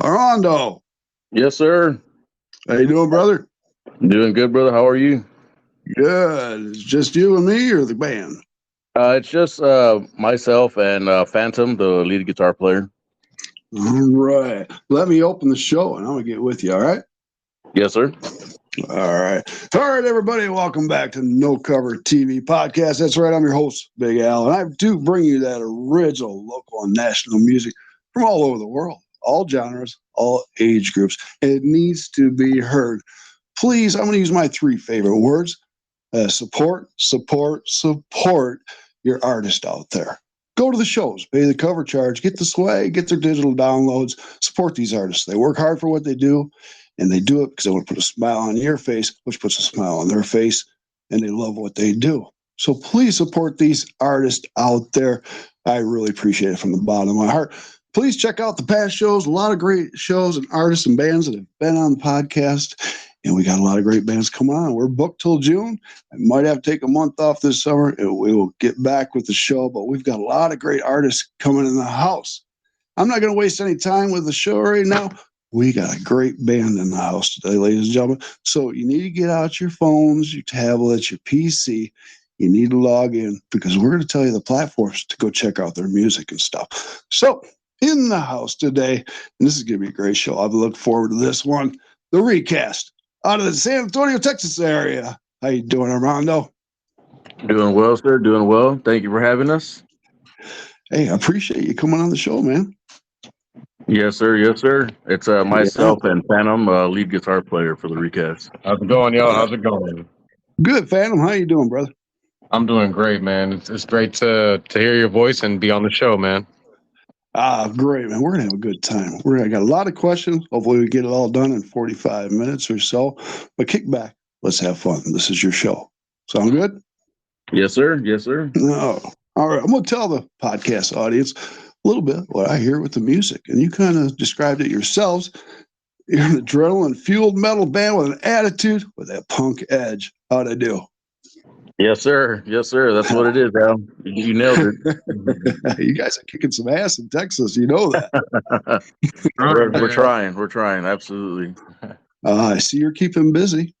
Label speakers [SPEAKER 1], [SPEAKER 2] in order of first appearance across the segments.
[SPEAKER 1] Armando,
[SPEAKER 2] Yes, sir.
[SPEAKER 1] how you doing, brother?
[SPEAKER 2] Doing good, brother. How are you?
[SPEAKER 1] Good. It's just you and me or the band?
[SPEAKER 2] It's just myself and Phantom, the lead guitar player.
[SPEAKER 1] All right. Let me open the show and I'm going to get with you, all right?
[SPEAKER 2] Yes, sir.
[SPEAKER 1] All right. All right, everybody. Welcome back to No Cover TV Podcast. That's right. I'm your host, Big Al, and I do bring you that original local and national music from all over the world, all genres, all age groups. It needs to be heard. Please, I'm going to use my three favorite words. Support, support, support your artist out there. Go to the shows, pay the cover charge, get the swag, get their digital downloads, support these artists. They work hard for what they do, and they do it because they want to put a smile on your face, which puts a smile on their face, and they love what they do. So please support these artists out there. I really appreciate it from the bottom of my heart. Please check out the past shows. A lot of great shows and artists and bands that have been on the podcast. And we got a lot of great bands coming on. We're booked till June. I might have to take a month off this summer. And we will get back with the show, but we've got a lot of great artists coming in the house. I'm not going to waste any time with the show right now. We got a great band in the house today, ladies and gentlemen. So you need to get out your phones, your tablets, your PC. You need to log in because we're going to tell you the platforms to go check out their music and stuff. So in the house today, and this is going to be a great show. I've looked forward to this one, the Recast. Out of the San Antonio, Texas area. How you doing, Armando?
[SPEAKER 2] Doing well, sir. Doing well. Thank you for having us.
[SPEAKER 1] Hey, I appreciate you coming on the show, man.
[SPEAKER 2] Yes, sir. Yes, sir. It's myself and Phantom, lead guitar player for the Recast.
[SPEAKER 3] How's it going, y'all? How's it going?
[SPEAKER 1] Good, Phantom. How you doing, brother?
[SPEAKER 3] I'm doing great, man. It's great to hear your voice and be on the show, man.
[SPEAKER 1] Great, man. We're going to have a good time. We're going to got a lot of questions. Hopefully we get it all done in 45 minutes or so. But kick back. Let's have fun. This is your show. Sound good?
[SPEAKER 2] Yes, sir. Yes, sir.
[SPEAKER 1] No. All right. I'm going to tell the podcast audience a little bit what I hear with the music. And you kind of described it yourselves. You're an adrenaline-fueled metal band with an attitude with that punk edge. How'd I do?
[SPEAKER 2] Yes, sir. Yes, sir. That's what it is, Al. You nailed it.
[SPEAKER 1] You guys are kicking some ass in Texas. You know that.
[SPEAKER 2] We're trying. We're trying. Absolutely.
[SPEAKER 1] I see you're keeping busy.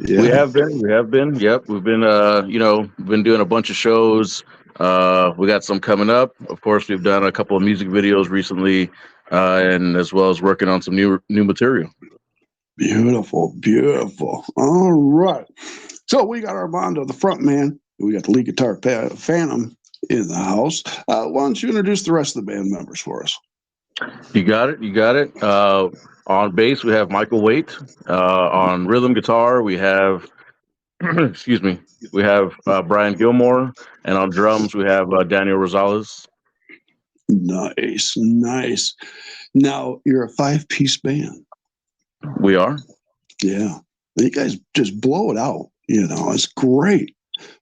[SPEAKER 2] Yeah. We have been. We have been. Yep. We've been, been doing a bunch of shows. We got some coming up. Of course, we've done a couple of music videos recently, and as well as working on some new material.
[SPEAKER 1] Beautiful, beautiful. All right. So we got Armando, the front man. We got the lead guitar Phantom in the house. Why don't you introduce the rest of the band members for us?
[SPEAKER 2] You got it. You got it. On bass, we have Michael Waite. On rhythm guitar, we have, excuse me, we have Brian Gilmore. And on drums, we have Daniel Rosales.
[SPEAKER 1] Nice, nice. Now, you're a 5-piece band.
[SPEAKER 2] We are.
[SPEAKER 1] Yeah. You guys just blow it out. It's great.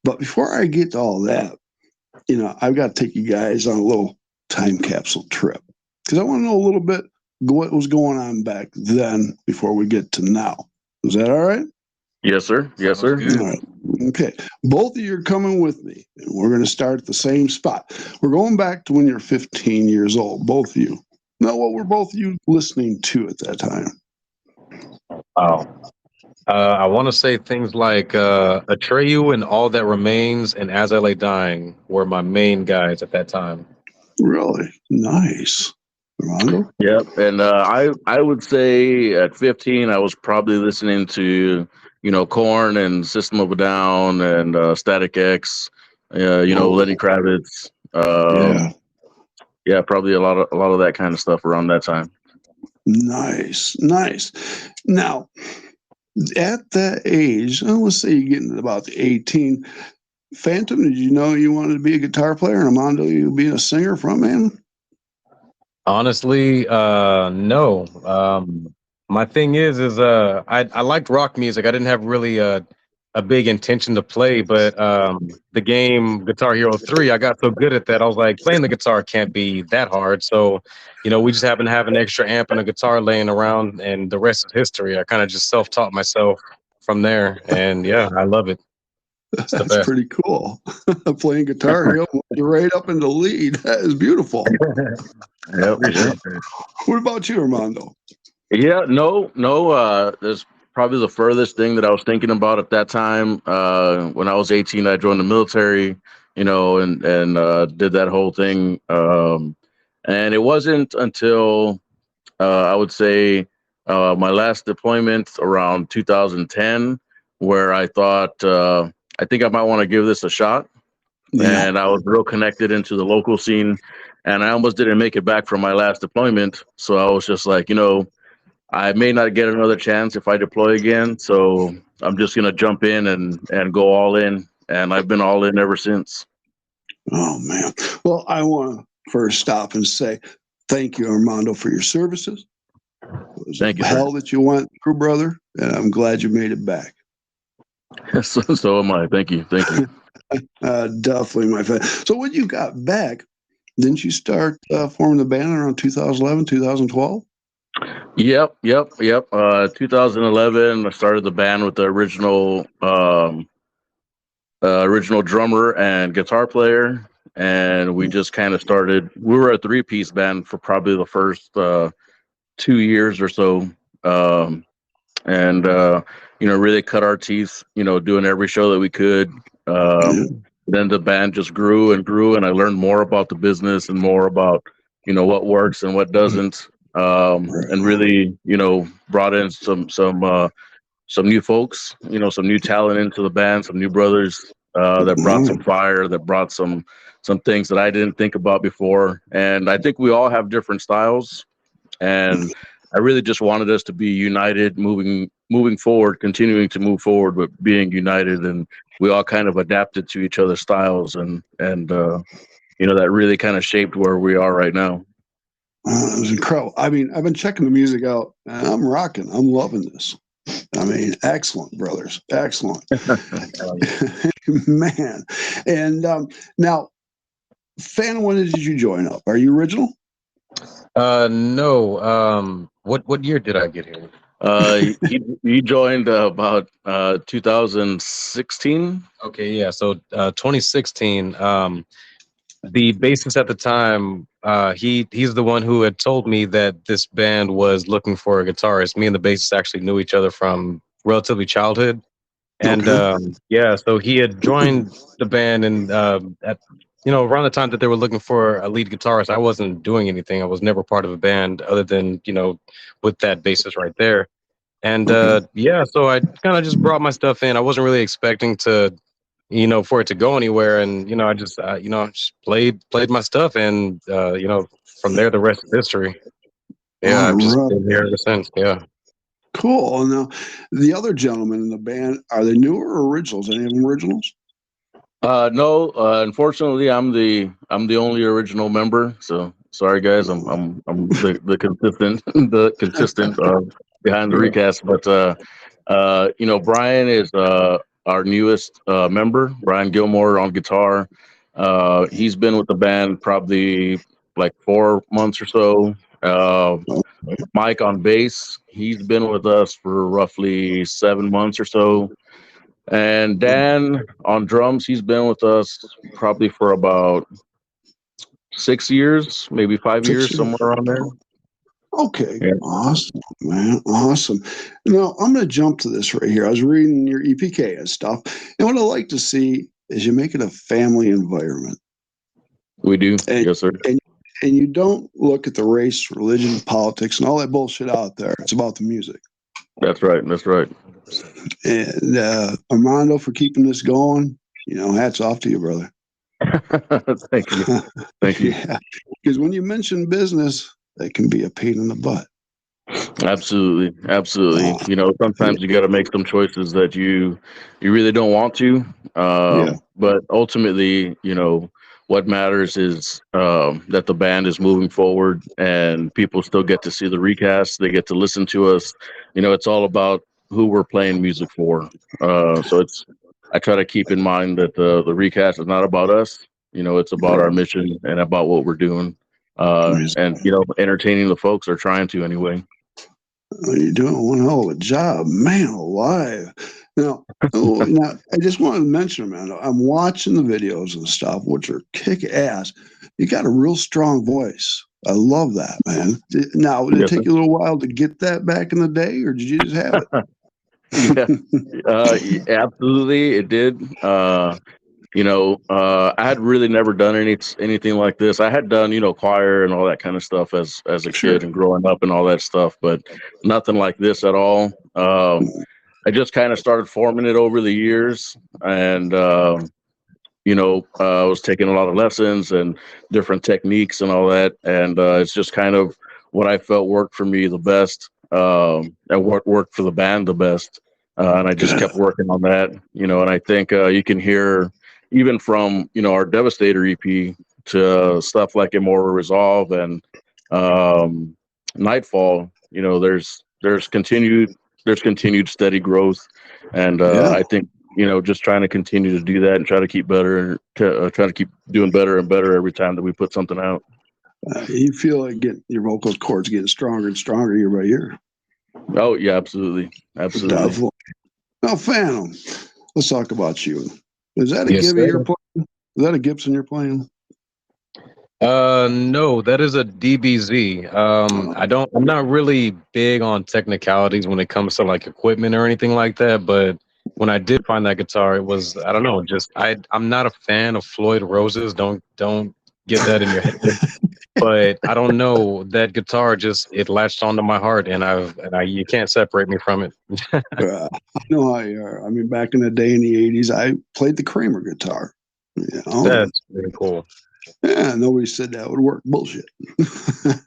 [SPEAKER 1] But before I get to all that, I've got to take you guys on a little time capsule trip because I want to know a little bit what was going on back then before we get to now. Is that all right?
[SPEAKER 2] Yes, sir. Yes, sir.
[SPEAKER 1] All right. Okay. Both of you are coming with me, and we're going to start at the same spot. We're going back to when you're 15 years old, both of you. Now, what were both of you listening to at that time?
[SPEAKER 3] Oh. I want to say things like Atreyu and All That Remains and As I Lay Dying were my main guys at that time.
[SPEAKER 1] Really? Nice. Armando?
[SPEAKER 2] Yep. And I would say at 15, I was probably listening to, Korn and System of a Down and Static X, Lenny Kravitz. Yeah, probably a lot of that kind of stuff around that time.
[SPEAKER 1] Nice, nice. Now, at that age, let's say you're getting to about 18, Phantom, did you know you wanted to be a guitar player? And Armando, you be a singer, frontman?
[SPEAKER 3] Honestly, no. My thing is I liked rock music. I didn't have really a big intention to play, but the game Guitar Hero 3, I got so good at that. I was like, playing the guitar can't be that hard. So, we just happened to have an extra amp and a guitar laying around, and the rest is history. I kind of just self-taught myself from there, and yeah, I love it. It's the
[SPEAKER 1] That's
[SPEAKER 3] best.
[SPEAKER 1] pretty cool. Playing Guitar Hero right up in the lead. That is beautiful.
[SPEAKER 2] Yep, yep.
[SPEAKER 1] What about you, Armando?
[SPEAKER 2] Yeah, no. That's probably the furthest thing that I was thinking about at that time. When I was 18, I joined the military, and did that whole thing. And it wasn't until I would say my last deployment around 2010 where I thought I think I might want to give this a shot.
[SPEAKER 1] Yeah.
[SPEAKER 2] And I was real connected into the local scene, and I almost didn't make it back from my last deployment. So I was just like, I may not get another chance if I deploy again, so I'm just gonna jump in and go all in, and I've been all in ever since.
[SPEAKER 1] Oh man. Well, I want to first stop and say thank you, Armando, for your services. It was
[SPEAKER 2] Thank you, sir.
[SPEAKER 1] hell that you went through, brother, and I'm glad you made it back.
[SPEAKER 2] So am I. Thank you.
[SPEAKER 1] Definitely, my friend. So when you got back, didn't you start forming the band around 2011, 2012?
[SPEAKER 2] Yep. 2011, I started the band with the original drummer and guitar player, and we just kind of started. We were a three-piece band for probably the first 2 years or so, and really cut our teeth, doing every show that we could.
[SPEAKER 1] Yeah.
[SPEAKER 2] Then the band just grew and grew, and I learned more about the business and more about what works and what doesn't, and
[SPEAKER 1] Right.
[SPEAKER 2] really brought in some new folks, some new talent into the band, some new brothers that brought some fire, that brought some things that I didn't think about before. And I think we all have different styles, and I really just wanted us to be united, moving forward, continuing to move forward, but being united. And we all kind of adapted to each other's styles, and that really kind of shaped where we are right now.
[SPEAKER 1] It was incredible. I mean, I've been checking the music out, and I'm rocking. I'm loving this. I mean, excellent, brothers. Excellent. Man. And now, Phantom, when did you join up? Are you original?
[SPEAKER 3] No. What year did I get here?
[SPEAKER 2] He joined about 2016.
[SPEAKER 3] Okay, yeah. So 2016. The bassist at the time, he's the one who had told me that this band was looking for a guitarist. Me and the bassist actually knew each other from relatively childhood, and yeah, so he had joined the band, and at around the time that they were looking for a lead guitarist, I wasn't doing anything. I was never part of a band other than with that bassist right there. And yeah, so I kind of just brought my stuff in. I wasn't really expecting to for it to go anywhere. And, I just, just played my stuff. And, from there, the rest is history. Yeah, I've just been here ever since. Yeah.
[SPEAKER 1] Cool. Now, the other gentlemen in the band, are they newer or originals? Any of them originals?
[SPEAKER 2] No, unfortunately, I'm the only original member. So sorry, guys. I'm the consistent behind the recast. But Brian is our newest member. Brian Gilmore on guitar. He's been with the band probably like 4 months or so. Mike on bass. He's been with us for roughly 7 months or so. And Dan on drums, he's been with us probably for about 6 years, maybe 5 years, somewhere around there.
[SPEAKER 1] Okay, yeah. Awesome, man, awesome. Now, I'm going to jump to this right here. I was reading your EPK and stuff, and what I like to see is you make it a family environment.
[SPEAKER 2] We do, yes, sir.
[SPEAKER 1] And you don't look at the race, religion, politics, and all that bullshit out there. It's about the music.
[SPEAKER 2] That's right.
[SPEAKER 1] And Armando, for keeping this going, hats off to you, brother.
[SPEAKER 2] Thank you.
[SPEAKER 1] Yeah, because when you mention business, they can be a pain in the butt.
[SPEAKER 2] Absolutely. Sometimes you got to make some choices that you really don't want to. But ultimately, what matters is that the band is moving forward and people still get to see the recast. They get to listen to us. It's all about who we're playing music for. So I try to keep in mind that the recast is not about us. It's about our mission and about what we're doing. And entertaining the folks, or trying to anyway.
[SPEAKER 1] You're doing one hell of a job, man alive. Now, now, I just wanted to mention, man, I'm watching the videos and stuff, which are kick ass. You got a real strong voice. I love that, man. Now, did it
[SPEAKER 2] Yes,
[SPEAKER 1] take you a little while to get that back in the day, or did you just have
[SPEAKER 2] yeah,
[SPEAKER 1] it?
[SPEAKER 2] absolutely, it did. I had really never done anything like this. I had done, choir and all that kind of stuff as a kid
[SPEAKER 1] Sure.
[SPEAKER 2] and growing up and all that stuff, but nothing like this at all. I just kind of started forming it over the years, and I was taking a lot of lessons and different techniques and all that, and it's just kind of what I felt worked for me the best, and what worked for the band the best, and I just
[SPEAKER 1] Good.
[SPEAKER 2] kept working on that, and I think you can hear even from our Devastator EP to stuff like Immortal Resolve and Nightfall. There's continued steady growth, and
[SPEAKER 1] Yeah.
[SPEAKER 2] I think just trying to continue to do that and try to keep better, try to keep doing better and better every time that we put something out.
[SPEAKER 1] You feel like your vocal cords getting stronger and stronger year by year.
[SPEAKER 2] Oh yeah, absolutely.
[SPEAKER 1] Definitely. Now, Phantom, let's talk about you. Is that a
[SPEAKER 3] Yes,
[SPEAKER 1] Gibby
[SPEAKER 3] sir.
[SPEAKER 1] you're playing? Is that a Gibson you're playing?
[SPEAKER 3] No, that is a DBZ. I'm not really big on technicalities when it comes to like equipment or anything like that, but when I did find that guitar, it was, I don't know, just I'm not a fan of Floyd Roses. Don't get that in your head. But I don't know, that guitar just, it latched onto my heart, and you can't separate me from it.
[SPEAKER 1] I know how you are. I mean, back in the day in the 80s, I played the Kramer guitar.
[SPEAKER 3] That's really cool.
[SPEAKER 1] Yeah, nobody said that would work. Bullshit.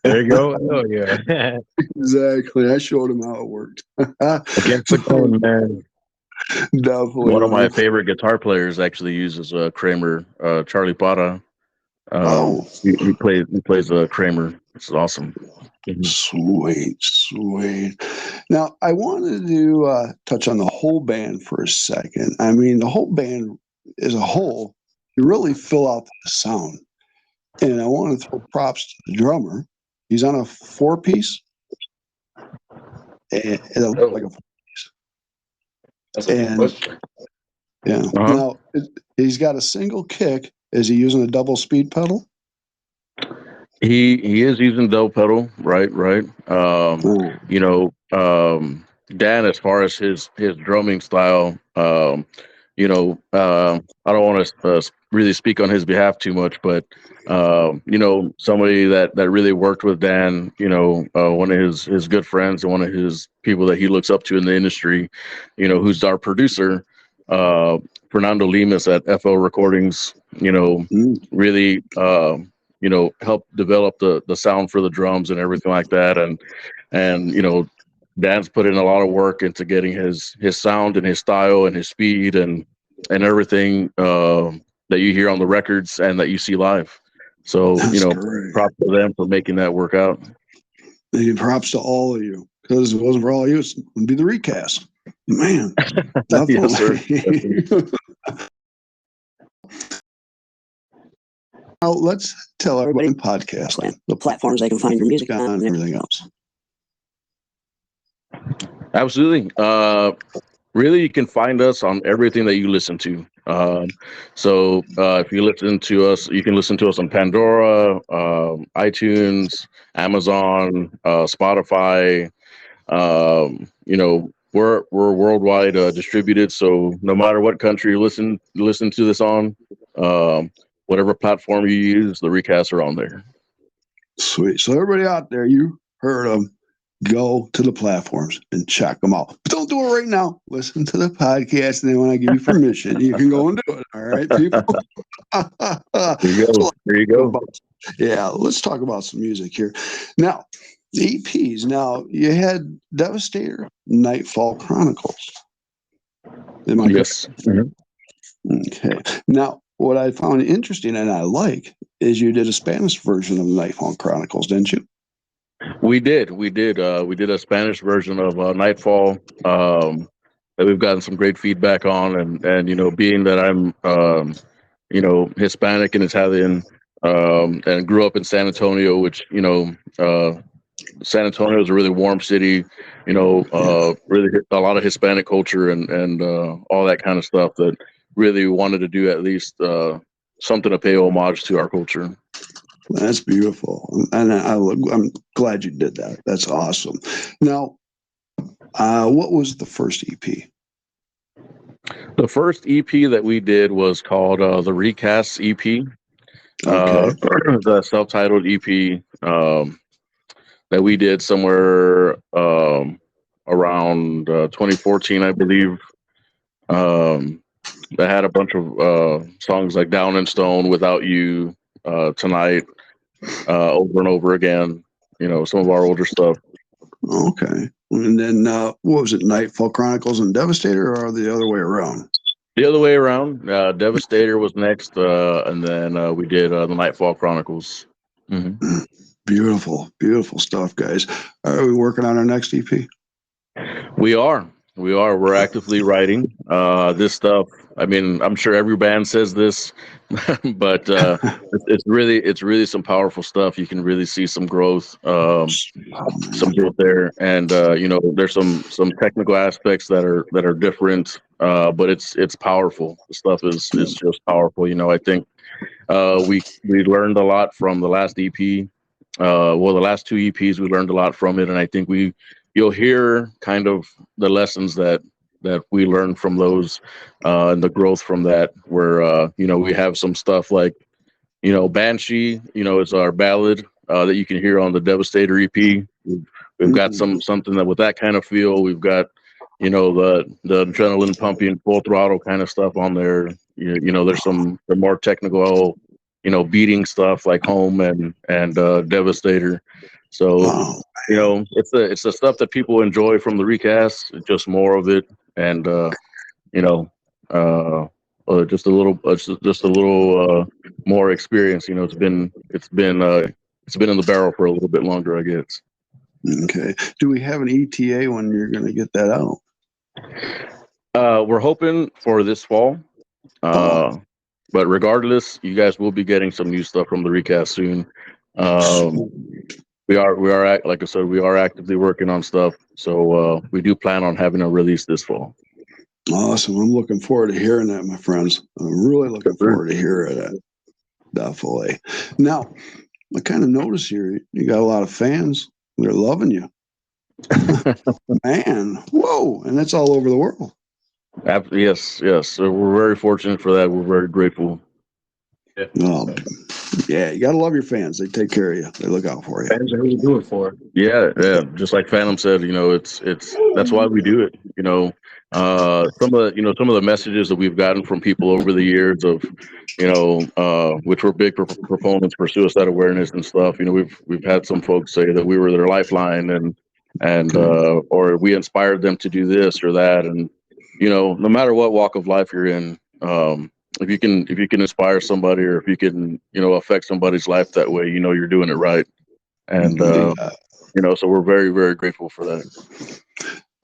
[SPEAKER 3] There you go. Oh yeah.
[SPEAKER 1] Exactly. I showed him how it worked.
[SPEAKER 3] Against the grain, man.
[SPEAKER 1] Definitely.
[SPEAKER 2] One of my
[SPEAKER 1] Man.
[SPEAKER 2] favorite guitar players actually uses a Kramer, Charlie Pata.
[SPEAKER 1] Oh,
[SPEAKER 2] He plays a Kramer. It's awesome.
[SPEAKER 1] sweet, sweet. Now, I wanted to touch on the whole band for a second. I mean, the whole band as a whole, you really fill out the sound. And I want to throw props to the drummer. He's on a 4-piece. And it looks like a 4-piece.
[SPEAKER 2] That's
[SPEAKER 1] And yeah.
[SPEAKER 2] Uh-huh.
[SPEAKER 1] Now, he's got a single kick. Is he using a double speed pedal?
[SPEAKER 2] He is using double pedal, right. Dan, as far as his drumming style, I don't want to really speak on his behalf too much, but somebody that really worked with Dan, one of his good friends and one of his people that he looks up to in the industry, who's our producer, Fernando Limas at FO Recordings, really help develop the sound for the drums and everything like that, and Dan's put in a lot of work into getting his sound and his style and his speed and everything that you hear on the records and that you see live. So
[SPEAKER 1] Great.
[SPEAKER 2] props to them for making that work out.
[SPEAKER 1] And props to all of you, because if it wasn't for all of you, it would be the recast. Man, definitely.
[SPEAKER 2] Yes, sir.
[SPEAKER 1] Now, let's tell everybody in podcast land, the platforms they can find your music on and everything else.
[SPEAKER 2] Absolutely. Really, you can find us on everything that you listen to. So if you listen to us, you can listen to us on Pandora, iTunes, Amazon, Spotify. We're worldwide distributed. So no matter what country you listen to this on, whatever platform you use, the recasts are on there.
[SPEAKER 1] Sweet. So everybody out there, you heard them. Go to the platforms and check them out. But don't do it right now. Listen to the podcast, and then when I give you permission, you can go and do it. All right, people?
[SPEAKER 2] There you go.
[SPEAKER 1] Yeah, let's talk about some music here. Now, the EPs. Now, you had Devastator, Nightfall Chronicles.
[SPEAKER 2] Yes.
[SPEAKER 1] Mm-hmm. Okay. Now, what I found interesting and I like is you did a Spanish version of Nightfall Chronicles, didn't you?
[SPEAKER 2] We did. We did a Spanish version of Nightfall that we've gotten some great feedback on, and being that I'm Hispanic and Italian, and grew up in San Antonio, which San Antonio is a really warm city, really a lot of Hispanic culture and all that kind of stuff that really wanted to do at least something to pay homage to our culture.
[SPEAKER 1] That's beautiful, and I'm glad you did that. That's awesome. Now, what was the first EP?
[SPEAKER 2] The first EP that we did was called the Recasts EP.
[SPEAKER 1] Okay.
[SPEAKER 2] The self-titled EP that we did somewhere around 2014, I believe. That had a bunch of songs like Down in Stone, Without You, Tonight, over and over again. Some of our older stuff.
[SPEAKER 1] Okay. And then what was it, Nightfall Chronicles and Devastator, or the other way around?
[SPEAKER 2] The other way around. Devastator was next, and then we did the Nightfall Chronicles. Mm-hmm.
[SPEAKER 1] Beautiful, beautiful stuff, guys. Are we working on our next EP?
[SPEAKER 2] We are. We're actively writing this stuff. I mean, I'm sure every band says this, but it's really some powerful stuff. You can really see some growth, some growth there, and there's some technical aspects that are different, but it's powerful. The stuff is just powerful. I think we learned a lot from the last EP. The last two EPs, we learned a lot from it, and I think you'll hear kind of the lessons that we learned from those, and the growth from that, where we have some stuff like Banshee, it's our ballad that you can hear on the Devastator EP. We've got something that with that kind of feel. We've got the adrenaline pumping, full throttle kind of stuff on there. There's the more technical beating stuff like Home and Devastator. So it's the stuff that people enjoy from the recast, just more of it, and just a little more experience. It's been in the barrel for a little bit longer, I guess.
[SPEAKER 1] Okay. Do we have an ETA when you're going to get that out?
[SPEAKER 2] We're hoping for this fall. But regardless, you guys will be getting some new stuff from the recast soon. We are like I said, we are actively working on stuff. So we do plan on having a release this fall.
[SPEAKER 1] Awesome. I'm looking forward to hearing that, my friends. I'm really looking forward to hearing that. Definitely. Now, I kind of notice here you got a lot of fans. They're loving you. Man, whoa. And that's all over the world.
[SPEAKER 2] Yes. So we're very fortunate for that. We're very grateful.
[SPEAKER 1] Yeah, you gotta love your fans. They take care of you. They look out for you.
[SPEAKER 3] Fans are really do it for it.
[SPEAKER 2] Yeah. Just like Phantom said, it's that's why we do it. Some of the messages that we've gotten from people over the years of, which were big proponents for suicide awareness and stuff. We've had some folks say that we were their lifeline and or we inspired them to do this or that, and no matter what walk of life you're in, if you can inspire somebody, or if you can affect somebody's life that way, you're doing it right. And so we're very, very grateful for that.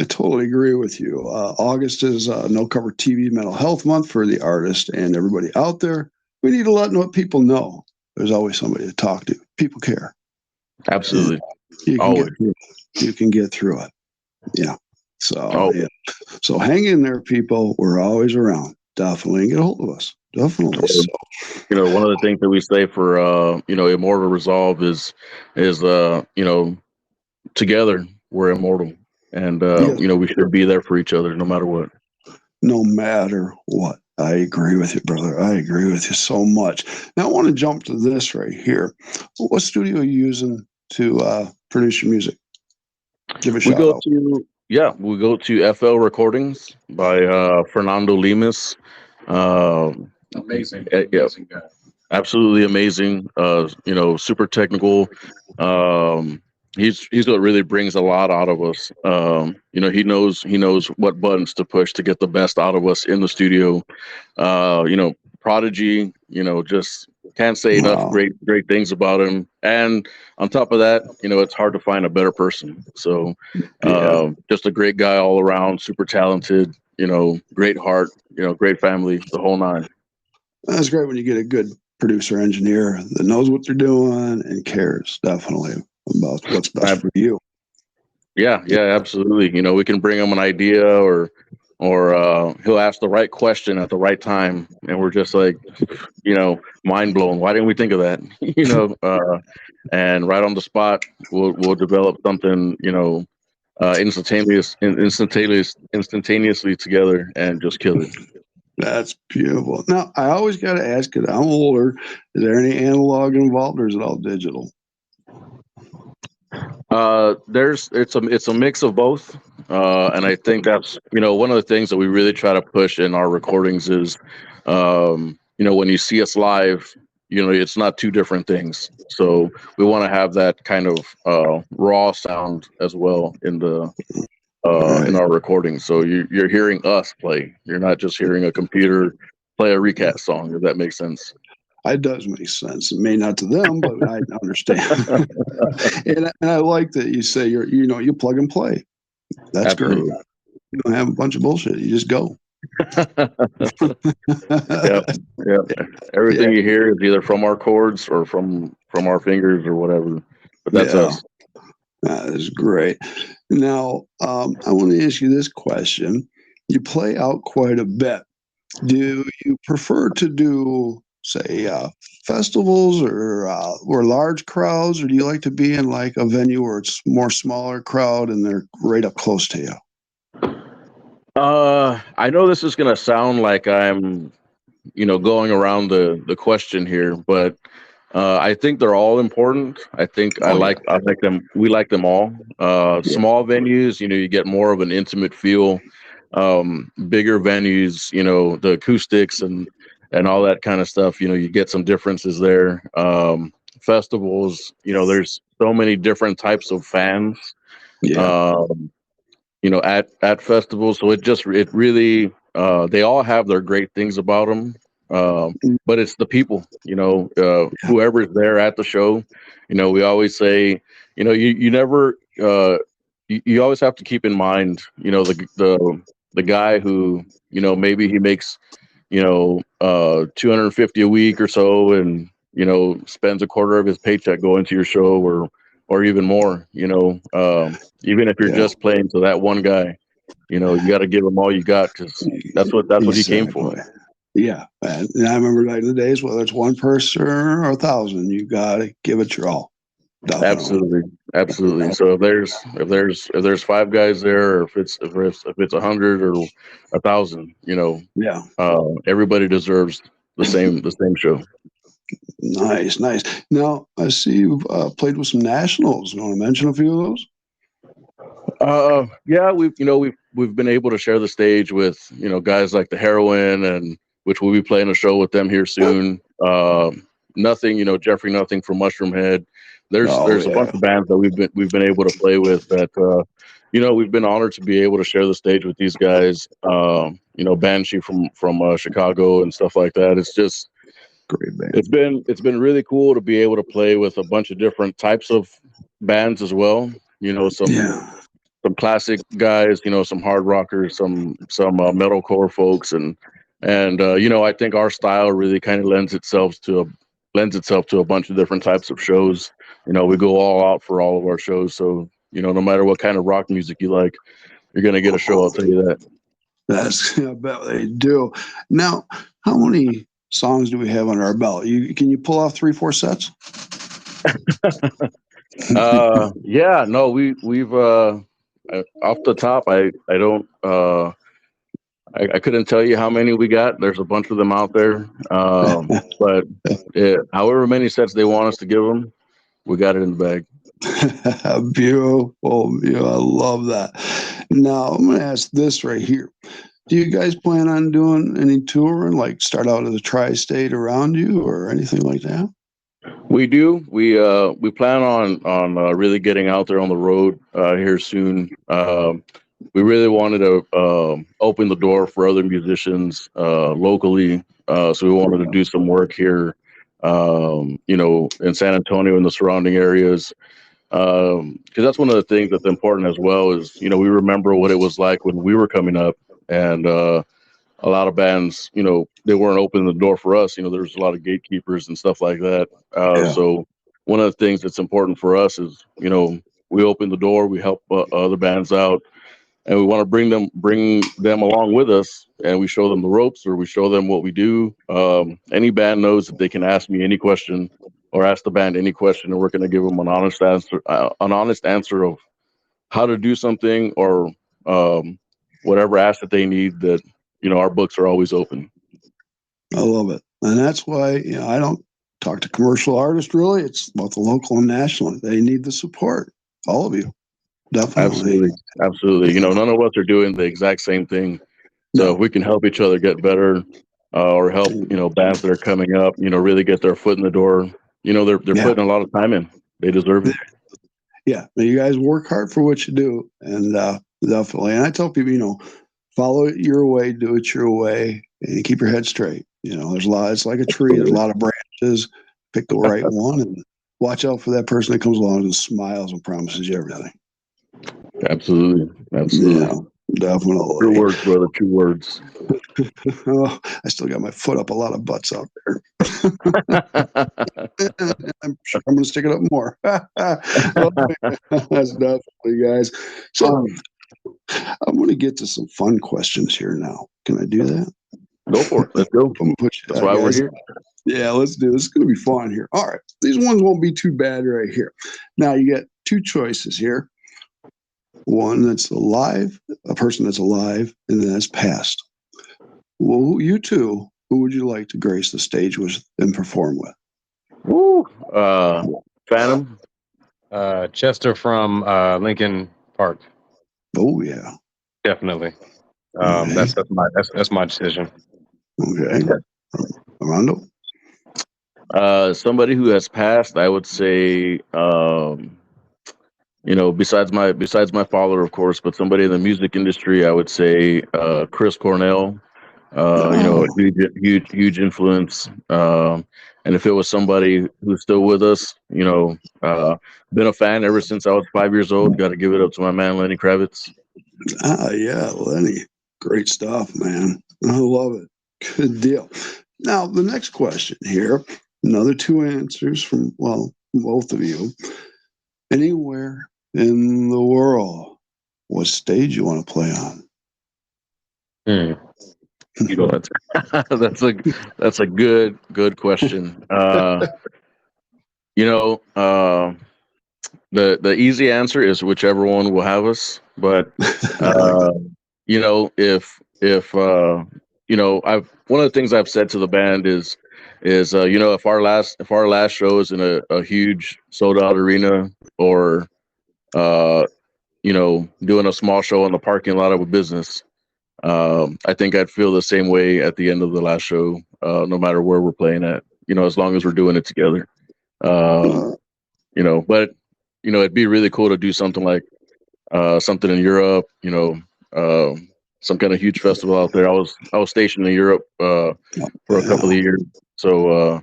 [SPEAKER 1] I totally agree with you. August is No Cover TV Mental Health Month for the artist and everybody out there. We need to let people know there's always somebody to talk to. People care.
[SPEAKER 2] Absolutely.
[SPEAKER 1] You can get through it. Yeah. So So hang in there, people. We're always around. Definitely, and get a hold of us. Definitely. So,
[SPEAKER 2] one of the things that we say for Immortal Resolve is together we're immortal, and we should be there for each other no matter what.
[SPEAKER 1] No matter what. I agree with you, brother. I agree with you so much. Now I want to jump to this right here. What studio are you using to produce your music? Give a shout out.
[SPEAKER 2] We go to FL Recordings by Fernando Lemus.
[SPEAKER 3] Amazing.
[SPEAKER 2] Amazing guy. Absolutely amazing. Super technical. He's what really brings a lot out of us. He knows what buttons to push to get the best out of us in the studio. Prodigy, just can't say enough great things about him. And on top of that, it's hard to find a better person. So just a great guy all around, super talented, great heart, great family, the whole nine.
[SPEAKER 1] That's great when you get a good producer engineer that knows what they're doing and cares. Definitely. about what's best for you.
[SPEAKER 2] Yeah, absolutely. You know, we can bring him an idea, or he'll ask the right question at the right time, and we're just like, you know, mind blown. Why didn't we think of that? You know, and right on the spot, we'll develop something, you know, instantaneously together, and just kill it.
[SPEAKER 1] That's beautiful. Now, I always got to ask it. I'm older. Is there any analog involved, or is it all digital?
[SPEAKER 2] It's a mix of both, and I think that's, you know, one of the things that we really try to push in our recordings is, you know, when you see us live, you know, it's not two different things. So we want to have that kind of raw sound as well in the in our recordings. So you're hearing us play. You're not just hearing a computer play a recast song. If that makes sense.
[SPEAKER 1] It does make sense. It may not to them, but I understand. and I like that you say you plug and play. That's
[SPEAKER 2] Absolutely.
[SPEAKER 1] great. You don't have a bunch of bullshit. You just go.
[SPEAKER 2] Yep. Everything you hear is either from our chords or from our fingers or whatever. But that's us.
[SPEAKER 1] That is great. Now, I want to ask you this question. You play out quite a bit. Do you prefer to do, say, festivals or large crowds, or do you like to be in like a venue where it's more smaller crowd and they're right up close to you?
[SPEAKER 2] I know this is gonna sound like I'm, you know, going around the question here, but I think they're all important. I think I like them. We like them all. Small venues, you know, you get more of an intimate feel. Bigger venues, you know, the acoustics and all that kind of stuff, you know, you get some differences there. Festivals, you know, there's so many different types of fans. You know, at festivals, so it really they all have their great things about them. But it's the people, you know, whoever's there at the show. You know, we always say, you know, you never you always have to keep in mind, you know, the guy who, you know, maybe he makes, you know, 250 a week or so, and, you know, spends a quarter of his paycheck going to your show, or even more, you know, even if you're just playing to that one guy, you know, you got to give him all you got, because that's what he came for.
[SPEAKER 1] Yeah, and I remember back in the days, whether it's one person or 1,000, you got to give it your all. Definitely.
[SPEAKER 2] Absolutely. So if there's five guys there, or if it's 100 or 1,000, you know, everybody deserves the same show.
[SPEAKER 1] Nice. Now I see you've played with some nationals. You want to mention a few of those?
[SPEAKER 2] Yeah, we've been able to share the stage with, you know, guys like the Heroin, and which we'll be playing a show with them here soon. Nothing, you know, Jeffrey Nothing from Mushroom Head. There's a bunch of bands that we've been able to play with that, you know, we've been honored to be able to share the stage with these guys. You know, Banshee from Chicago and stuff like that. It's just
[SPEAKER 1] great band.
[SPEAKER 2] It's been really cool to be able to play with a bunch of different types of bands as well. You know, some classic guys, you know, some hard rockers, some metalcore folks, and you know, I think our style really kind of lends itself to a bunch of different types of shows. You know, we go all out for all of our shows, so, you know, no matter what kind of rock music you like, you're gonna get a show. I'll tell you that.
[SPEAKER 1] I bet they do. Now, how many songs do we have under our belt? Can you pull off 3-4 sets?
[SPEAKER 2] Yeah, no, we've off the top, I don't I couldn't tell you how many we got. There's a bunch of them out there, but however many sets they want us to give them, we got it in the bag.
[SPEAKER 1] Beautiful. I love that. Now I'm going to ask this right here. Do you guys plan on doing any touring, like start out as a tri-state around you or anything like that?
[SPEAKER 2] We do. We plan on really getting out there on the road here soon. We really wanted to open the door for other musicians locally, so we wanted to do some work here, you know, in San Antonio and the surrounding areas. Because that's one of the things that's important as well is, you know, we remember what it was like when we were coming up, and a lot of bands, you know, they weren't opening the door for us. You know, there's a lot of gatekeepers and stuff like that. So one of the things that's important for us is, we open the door, we help other bands out, and we want to bring them along with us, and we show them the ropes, or we show them what we do. Any band knows that they can ask me any question or ask the band any question, and we're going to give them an honest answer of how to do something, or whatever asset they need. That our books are always open.
[SPEAKER 1] I love it. And that's why, I don't talk to commercial artists really. It's about the local and national. They need the support. All of you. Definitely.
[SPEAKER 2] Absolutely. None of us are doing the exact same thing. So
[SPEAKER 1] No.
[SPEAKER 2] if we can help each other get better, or help, bands that are coming up, really get their foot in the door, they're putting a lot of time in. They deserve it.
[SPEAKER 1] Yeah. You guys work hard for what you do. And definitely. And I tell people, follow it your way, do it your way, and keep your head straight. There's a lot, it's like a tree, there's a lot of branches. Pick the right one and watch out for that person that comes along and smiles and promises you everything.
[SPEAKER 2] Absolutely.
[SPEAKER 1] Yeah, definitely.
[SPEAKER 2] True words, brother. True words.
[SPEAKER 1] Oh, I still got my foot up a lot of butts out there. I'm sure I'm going to stick it up more. That's definitely, guys. So I'm going to get to some fun questions here now. Can I do that?
[SPEAKER 2] Go for it. Let's go. That's why we're here.
[SPEAKER 1] Yeah, let's do this. It's going to be fun here. All right. These ones won't be too bad right here. Now, you get two choices here. One that's alive, a person that's alive, and then that's past. Well, you two, who would you like to grace the stage with and perform with?
[SPEAKER 2] Woo! Phantom.
[SPEAKER 3] Chester from Lincoln Park.
[SPEAKER 1] Oh yeah,
[SPEAKER 3] definitely. That's my decision.
[SPEAKER 1] Okay, Armando.
[SPEAKER 2] Somebody who has passed, I would say, besides my father, of course, but somebody in the music industry, I would say Chris Cornell. A huge influence. And if it was somebody who's still with us, been a fan ever since I was 5 years old. Got to give it up to my man Lenny Kravitz.
[SPEAKER 1] Yeah, Lenny, great stuff, man. I love it. Good deal. Now the next question here, another two answers from both of you. Anywhere in the world, what stage you want to play on?
[SPEAKER 2] That's a good question. The easy answer is whichever one will have us. But if I've one of the things I've said to the band is if our last show is in a huge sold out arena, or doing a small show in the parking lot of a business, I think I'd feel the same way at the end of the last show, no matter where we're playing at, as long as we're doing it together. But it'd be really cool to do something like something in Europe, some kind of huge festival out there. I was stationed in Europe for a couple of years, so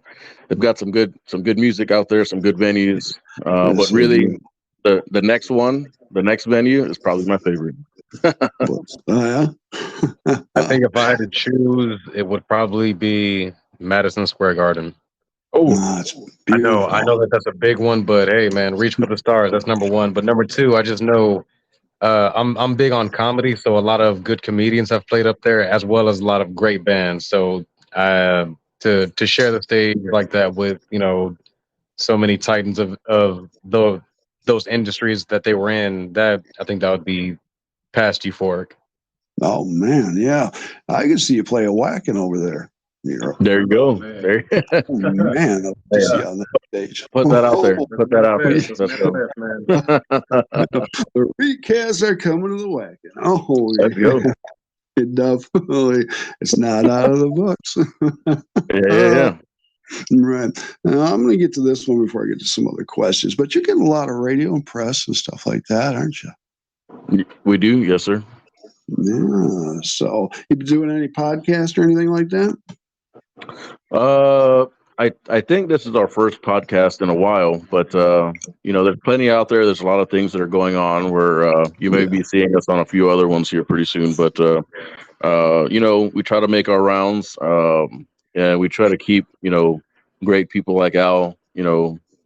[SPEAKER 2] they've got some good music out there, some good venues. But really, the next venue is probably my favorite.
[SPEAKER 3] I think if I had to choose, it would probably be Madison Square Garden.
[SPEAKER 1] Oh,
[SPEAKER 3] I know that's a big one, but hey, man, reach for the stars. That's number one. But number two, I just know I'm big on comedy, so a lot of good comedians have played up there, as well as a lot of great bands. So to share the stage like that with so many titans of those industries that they were in, that I think that would be past euphoric.
[SPEAKER 1] Oh man, yeah, I can see you play a whacking over there.
[SPEAKER 2] There you go. There.
[SPEAKER 1] Oh, man, I'll see you on that stage.
[SPEAKER 2] Put that out there. Put that out there.
[SPEAKER 1] The recasts are coming to the whacking. Oh,
[SPEAKER 2] let's go.
[SPEAKER 1] It definitely, it's not out of the books.
[SPEAKER 2] Yeah.
[SPEAKER 1] Right. Now, I'm going to get to this one before I get to some other questions, but you're getting a lot of radio and press and stuff like that, aren't you?
[SPEAKER 2] We do. Yes, sir.
[SPEAKER 1] Yeah. So you been doing any podcast or anything like that?
[SPEAKER 2] I think this is our first podcast in a while, but there's plenty out there. There's a lot of things that are going on where you may be seeing us on a few other ones here pretty soon. But we try to make our rounds, and we try to keep great people like Al,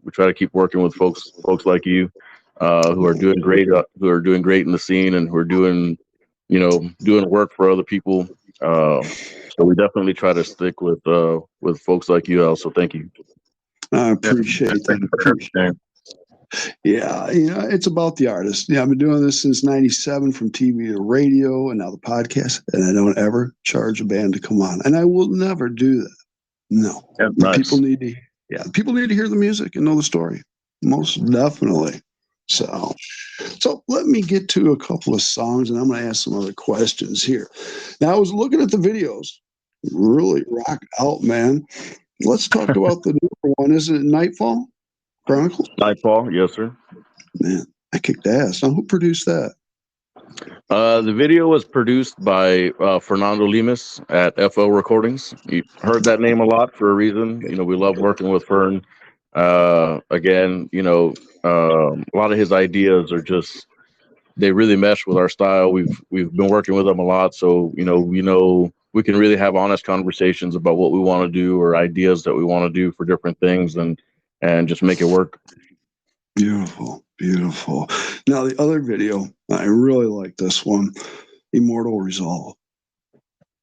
[SPEAKER 2] We try to keep working with folks like you, who are doing great, in the scene, and who are doing work for other people. So we definitely try to stick with folks like you, Al. So thank you.
[SPEAKER 1] I appreciate
[SPEAKER 3] Thank you for
[SPEAKER 1] that.
[SPEAKER 3] everything.
[SPEAKER 1] Yeah, it's about the artist. Yeah, I've been doing this since '97, from TV to radio, and now the podcast. And I don't ever charge a band to come on, and I will never do that. No,
[SPEAKER 3] That's nice.
[SPEAKER 1] people need to hear the music and know the story. Most definitely. So let me get to a couple of songs, and I'm going to ask some other questions here. Now, I was looking at the videos. Really rock out, man. Let's talk about the newer one. Is it Nightfall Chronicles?
[SPEAKER 2] Nightfall, yes, sir.
[SPEAKER 1] Man, I kicked ass. Now, who produced that?
[SPEAKER 2] The video was produced by Fernando Lemus at FO Recordings. You heard that name a lot for a reason. We love working with Fern. Again, a lot of his ideas are just, they really mesh with our style. We've been working with him a lot, so we can really have honest conversations about what we want to do, or ideas that we want to do for different things, and just make it work.
[SPEAKER 1] Beautiful, beautiful. Now, the other video, I really like this one, Immortal Resolve.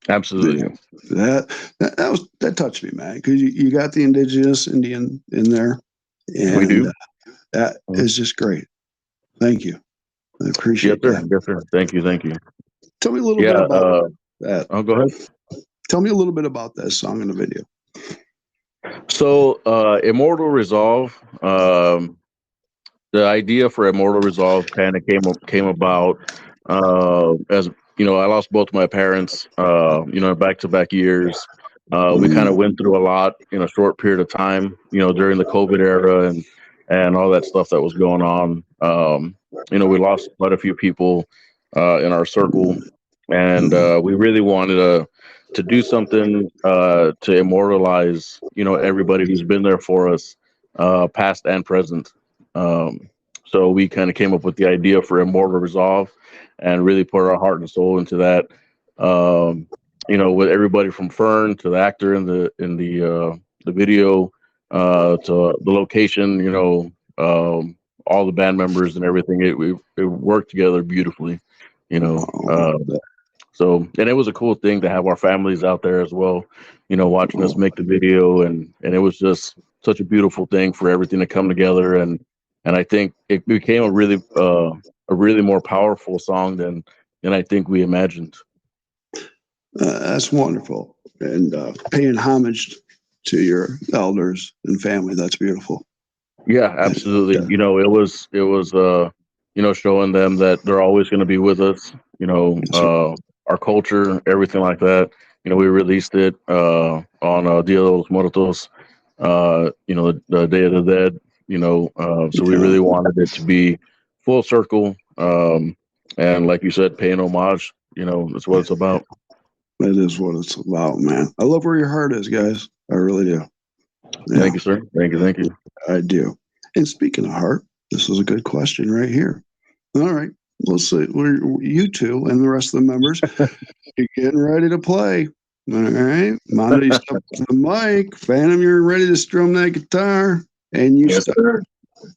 [SPEAKER 2] Absolutely.
[SPEAKER 1] That touched me, man, because you got the indigenous Indian in there, and
[SPEAKER 2] we do.
[SPEAKER 1] That is just great. Thank you. I appreciate that.
[SPEAKER 2] Yes, sir. Thank you.
[SPEAKER 1] Tell me a little bit about that.
[SPEAKER 2] Oh, go ahead.
[SPEAKER 1] Tell me a little bit about that song in the video.
[SPEAKER 2] So, Immortal Resolve, the idea for Immortal Resolve kind of came about as I lost both my parents, back-to-back years. We kind of went through a lot in a short period of time, during the COVID era and all that stuff that was going on. We lost quite a few people in our circle, and we really wanted to do something to immortalize, everybody who's been there for us, past and present. So we kind of came up with the idea for Immortal Resolve, and really put our heart and soul into that. With everybody from Fern to the actor in the video, to the location, all the band members and everything. It worked together beautifully, So, and it was a cool thing to have our families out there as well, watching us make the video, and it was just such a beautiful thing for everything to come together, and I think it became a really more powerful song than I think we imagined.
[SPEAKER 1] That's wonderful, and paying homage to your elders and family. That's beautiful.
[SPEAKER 2] Yeah, absolutely. Yeah. It was showing them that they're always going to be with us. Our culture, everything like that. We released it on Dia de los Muertos, the Day of the Dead. So we really wanted it to be full circle, and like you said, paying homage. That's what it's about.
[SPEAKER 1] That is what it's about, man. I love where your heart is, guys. I really do.
[SPEAKER 2] Yeah. Thank you, sir. Thank you.
[SPEAKER 1] I do. And speaking of heart, this is a good question right here. All right, let's see. You two and the rest of the members, you're getting ready to play. All right, Mondo, you step to the mic. Phantom, you're ready to strum that guitar, and you start.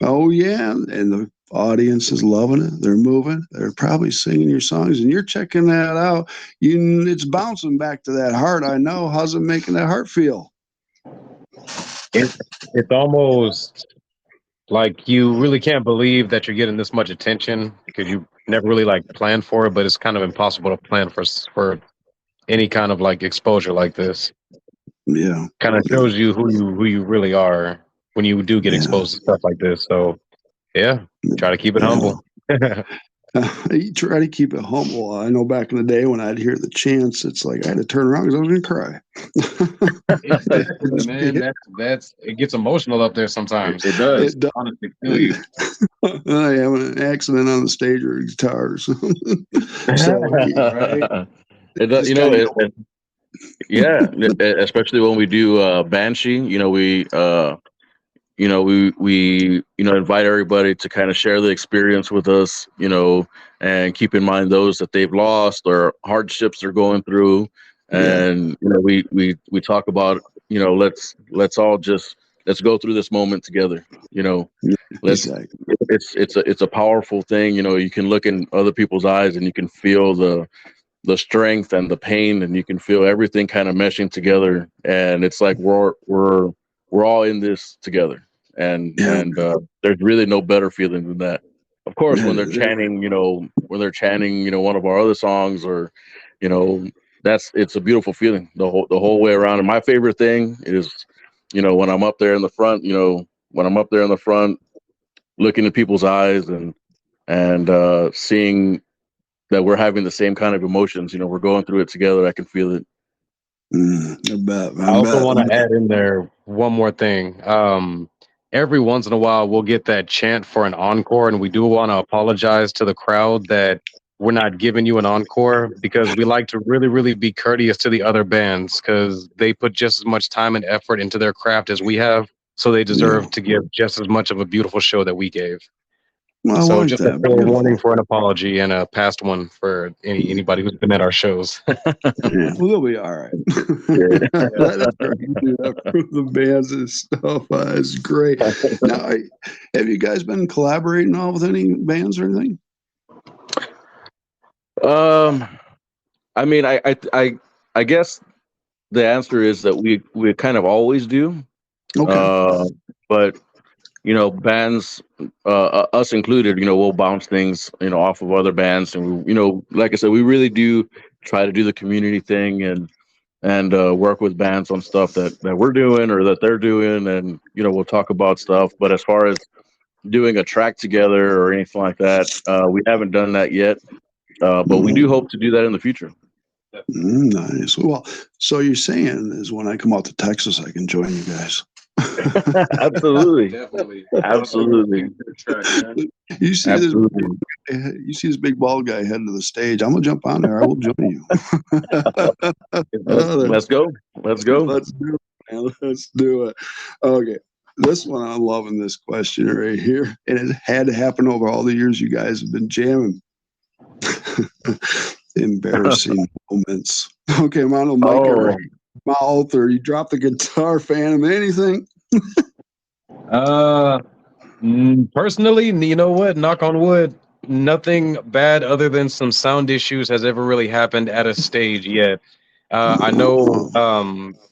[SPEAKER 1] Oh yeah, and the audience is loving it. They're moving. They're probably singing your songs, and you're checking that out. It's bouncing back to that heart. I know. How's it making that heart feel?
[SPEAKER 3] It's almost like you really can't believe that you're getting this much attention, because you never really planned for it. But it's kind of impossible to plan for any kind of exposure like this.
[SPEAKER 1] Yeah,
[SPEAKER 3] kind of shows you who you really are when you do get exposed to stuff like this. So yeah, try to keep it humble.
[SPEAKER 1] You try to keep it humble. I know back in the day when I'd hear the chants, it's like I had to turn around because I was going to cry.
[SPEAKER 3] Man, it gets emotional up there sometimes.
[SPEAKER 2] It does.
[SPEAKER 3] Honestly, feel you.
[SPEAKER 1] I have an accident on the stage or a guitar or something. So, right?
[SPEAKER 2] It does, yeah, especially when we do Banshee. We invite everybody to kind of share the experience with us, and keep in mind those that they've lost or hardships they're going through. And, we talk about, let's all just let's go through this moment together. You know, let's.
[SPEAKER 1] Exactly.
[SPEAKER 2] It's a powerful thing. You know, you can look in other people's eyes and you can feel the strength and the pain, and you can feel everything kind of meshing together. And it's like we're all in this together.
[SPEAKER 1] Yeah.
[SPEAKER 2] And there's really no better feeling than that. Of course, when they're
[SPEAKER 1] Yeah.
[SPEAKER 2] chanting, one of our other songs, or you know, it's a beautiful feeling the whole way around. And my favorite thing is, when I'm up there in the front, when I'm up there in the front, looking in people's eyes and seeing that we're having the same kind of emotions. We're going through it together. I can feel it.
[SPEAKER 1] I bet.
[SPEAKER 3] I
[SPEAKER 1] I
[SPEAKER 3] also
[SPEAKER 1] bet.
[SPEAKER 3] want to add in there one more thing. Every once in a while, we'll get that chant for an encore, and we do want to apologize to the crowd that we're not giving you an encore, because we like to really, really be courteous to the other bands, because they put just as much time and effort into their craft as we have, so they
[SPEAKER 1] Yeah.
[SPEAKER 3] deserve to give just as much of a beautiful show that we gave.
[SPEAKER 1] Well, I
[SPEAKER 3] So
[SPEAKER 1] like
[SPEAKER 3] just a
[SPEAKER 1] that.
[SPEAKER 3] forewarning for an apology, and a past one for anybody who's been at our shows.
[SPEAKER 1] Yeah, well, they'll be all right. That's great. You do that for the bands and stuff. It's great. Now, have you guys been collaborating all with any bands or anything?
[SPEAKER 2] Um, I mean, I guess the answer is that we kind of always do.
[SPEAKER 1] Okay.
[SPEAKER 2] But bands, us included, we'll bounce things, off of other bands, and like I said, we really do try to do the community thing and work with bands on stuff that we're doing or that they're doing, and we'll talk about stuff. But as far as doing a track together or anything like that, we haven't done that yet. But we do hope to do that in the future.
[SPEAKER 1] Nice. Well, so you're saying is when I come out to Texas, I can join you guys.
[SPEAKER 2] Absolutely.
[SPEAKER 3] Definitely.
[SPEAKER 2] Absolutely.
[SPEAKER 1] You see
[SPEAKER 2] Absolutely.
[SPEAKER 1] you see this big bald guy heading to the stage. I'm gonna jump on there. I will join you.
[SPEAKER 2] Let's go. Let's go.
[SPEAKER 1] Let's do it, man. Let's do it. Okay. This one, I'm loving this question right here. And it had to happen over all the years you guys have been jamming. Embarrassing moments. Okay, Armando, Mike, right. Mouth, or you drop the guitar, Phantom, anything?
[SPEAKER 3] Personally, you know what? Knock on wood, nothing bad other than some sound issues has ever really happened at a stage yet. I know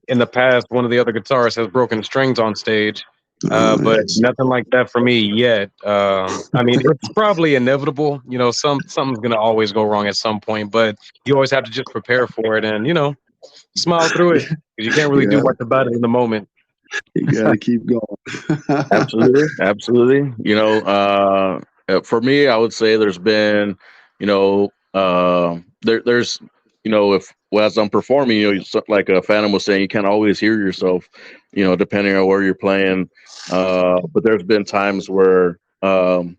[SPEAKER 3] in the past, one of the other guitarists has broken strings on stage, but nothing like that for me yet. I mean, it's probably inevitable. Something's gonna always go wrong at some point, but you always have to just prepare for it and smile through it, because you can't really do much about it in the moment.
[SPEAKER 1] You got to keep going.
[SPEAKER 2] Absolutely. For me, I would say there's been, there's, if as I'm performing, like Phantom was saying, you can't always hear yourself, depending on where you're playing. But there's been times where I'm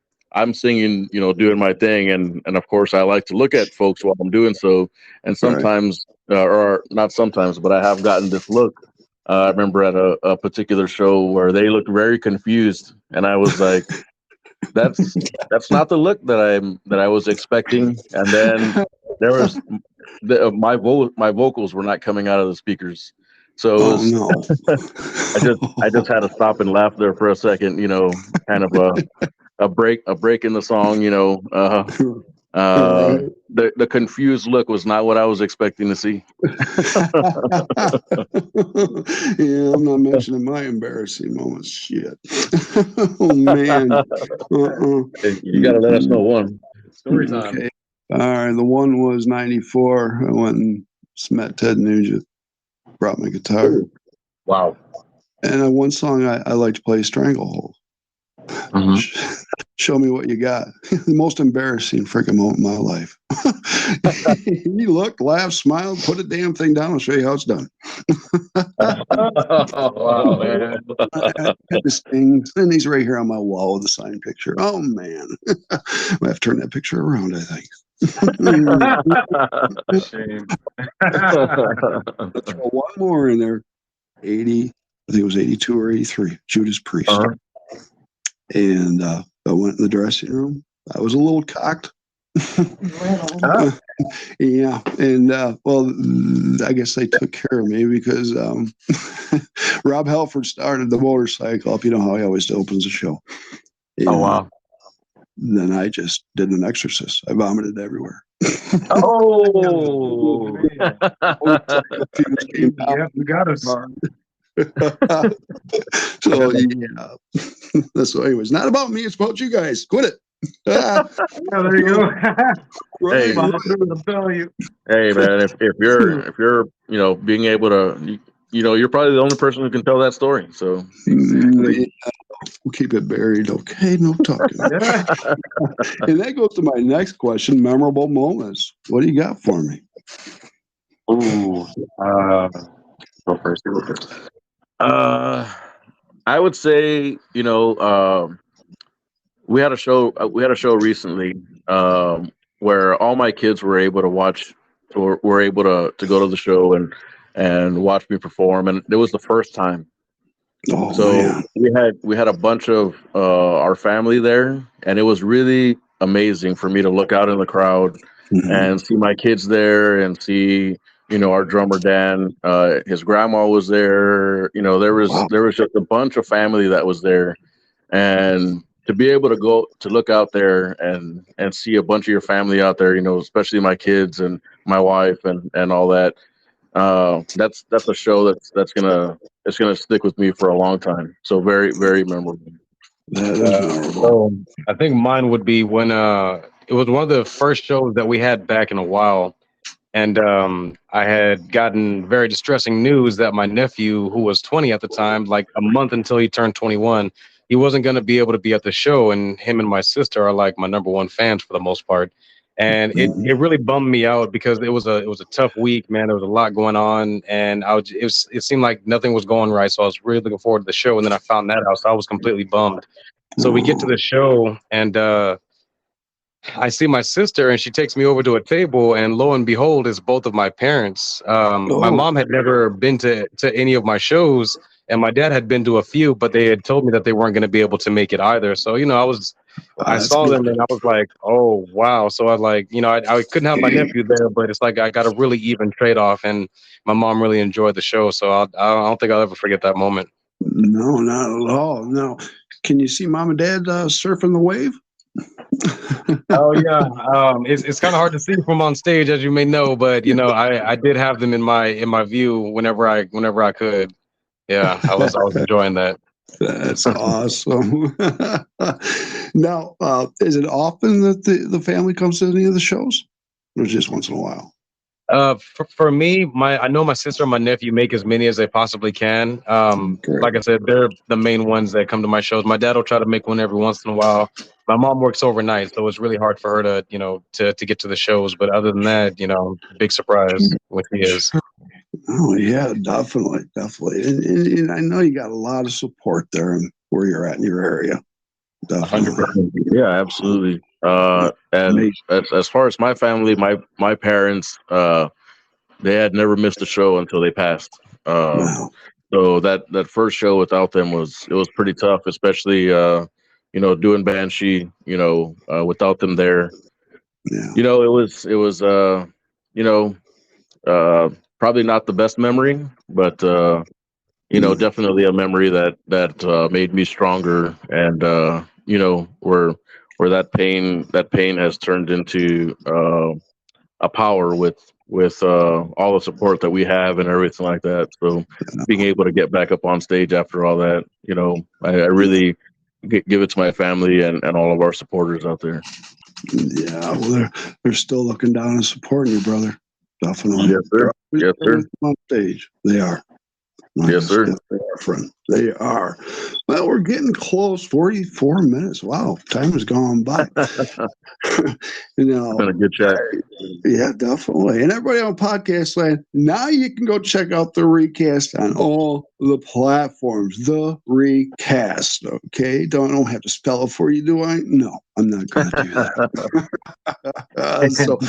[SPEAKER 2] singing, doing my thing, and of course I like to look at folks while I'm doing so. And sometimes, or not sometimes, but I have gotten this look. I remember at a particular show where they looked very confused, and I was like, "That's not the look that I was expecting." And then there was my vocals were not coming out of the speakers, so it was, I just had to stop and laugh there for a second. Kind of a break in the song. The confused look was not what I was expecting to see.
[SPEAKER 1] Yeah, I'm not mentioning my embarrassing moments. Shit. Oh man.
[SPEAKER 2] You got to let us know one.
[SPEAKER 3] Story time.
[SPEAKER 1] Okay. All right. The one was 94. I went and met Ted Nugent. Brought my guitar.
[SPEAKER 3] Wow.
[SPEAKER 1] And one song I like to play, Stranglehold. Show me what you got. The most embarrassing freaking moment in my life. He looked, laughed, smiled, put a damn thing down. I'll show you how it's done.
[SPEAKER 3] Wow, man.
[SPEAKER 1] This thing, and he's right here on my wall with a signed picture. Oh man, I have to turn that picture around, I think.
[SPEAKER 3] Shame.
[SPEAKER 1] Let's throw one more in there. 80, I think it was 82 or 83. Judas Priest. And I went in the dressing room. I was a little cocked, Yeah, and well, I guess they took care of me because Rob Halford started the motorcycle up. You know how he always opens the show.
[SPEAKER 3] Oh wow!
[SPEAKER 1] Then I just did an exorcist. I vomited everywhere.
[SPEAKER 3] Oh,
[SPEAKER 1] Came out.
[SPEAKER 3] yeah, you got us.
[SPEAKER 1] So yeah. So anyways, not about me. It's about you guys. Quit it.
[SPEAKER 3] Yeah, there you go.
[SPEAKER 2] Hey,
[SPEAKER 3] I'm telling you.
[SPEAKER 2] hey, man, if you're being able to, you're probably the only person who can tell that story. So
[SPEAKER 1] Yeah, we'll keep it buried. Okay, no talking.
[SPEAKER 3] Yeah.
[SPEAKER 1] And that goes to my next question: memorable moments. What do you got for me?
[SPEAKER 3] Ooh, go first. Go first.
[SPEAKER 2] I would say, we had a show. We had a show recently where all my kids were able to watch, or were able to go to the show and watch me perform, and it was the first time.
[SPEAKER 1] Oh
[SPEAKER 2] So
[SPEAKER 1] man.
[SPEAKER 2] we had a bunch of our family there, and it was really amazing for me to look out in the crowd
[SPEAKER 1] Mhm.
[SPEAKER 2] and see my kids there, and see our drummer Dan. His grandma was there. There was
[SPEAKER 1] Wow.
[SPEAKER 2] there was just a bunch of family that was there, and to be able to go to look out there and see a bunch of your family out there, especially my kids and my wife and all that. That's a show that's gonna stick with me for a long time. So very, very memorable.
[SPEAKER 1] That is memorable.
[SPEAKER 3] So I think mine would be when it was one of the first shows that we had back in a while, and I had gotten very distressing news that my nephew, who was 20 at the time, like a month until he turned 21, he wasn't going to be able to be at the show. And him and my sister are like my number one fans for the most part. And it really bummed me out because it was a tough week, man. There was a lot going on, and it seemed like nothing was going right. So I was really looking forward to the show, and then I found that out, so I was completely bummed. So we get to the show, and I see my sister, and she takes me over to a table, and lo and behold, is both of my parents. My
[SPEAKER 1] Oh,
[SPEAKER 3] mom had never been to any of my shows, and my dad had been to a few, but they had told me that they weren't going to be able to make it either. So I
[SPEAKER 1] that's
[SPEAKER 3] saw
[SPEAKER 1] good.
[SPEAKER 3] them, and I was like, oh wow. So I like, I couldn't have my nephew there, but it's like I got a really even trade off, and my mom really enjoyed the show. So I don't think I'll ever forget that moment.
[SPEAKER 1] No, not at all. No. Can you see mom and dad surfing the wave?
[SPEAKER 3] Oh yeah, it's kind of hard to see from on stage, as you may know, but I did have them in my view whenever I could. Yeah, I was enjoying that.
[SPEAKER 1] That's awesome. Now, is it often that the family comes to any of the shows, or just once in a while?
[SPEAKER 3] For me, I know my sister and my nephew make as many as they possibly can.
[SPEAKER 1] Great.
[SPEAKER 3] Like I said, they're the main ones that come to my shows. My dad will try to make one every once in a while. My mom works overnight, so it's really hard for her to get to the shows. But other than that, big surprise when she is.
[SPEAKER 1] Oh yeah, definitely, definitely. And I know you got a lot of support there and where you're at in your area. Definitely.
[SPEAKER 3] 100%.
[SPEAKER 2] Yeah, absolutely. And as far as my family, my parents, they had never missed a show until they passed. Uh,
[SPEAKER 1] Wow.
[SPEAKER 2] so that first show without them was pretty tough, especially doing Banshee, without them there.
[SPEAKER 1] Yeah.
[SPEAKER 2] It was you know probably not the best memory, but definitely a memory that made me stronger, and where that pain has turned into a power with all the support that we have and everything like that. So being able to get back up on stage after all that, I really give it to my family and all of our supporters out there.
[SPEAKER 1] Yeah. Well, they're still looking down and supporting you, brother. Definitely.
[SPEAKER 2] Yes, sir. Yes, sir.
[SPEAKER 1] On stage, they are.
[SPEAKER 2] Yes, sir.
[SPEAKER 1] Yes, they are, friend. They are. Well, we're getting close. 44 minutes. Wow, time has gone by.
[SPEAKER 2] It's been a good chat.
[SPEAKER 1] Yeah, definitely. And everybody on podcast land, now you can go check out the recast on all the platforms. The recast. Okay. Don't have to spell it for you, do I? No, I'm not going to do that. So,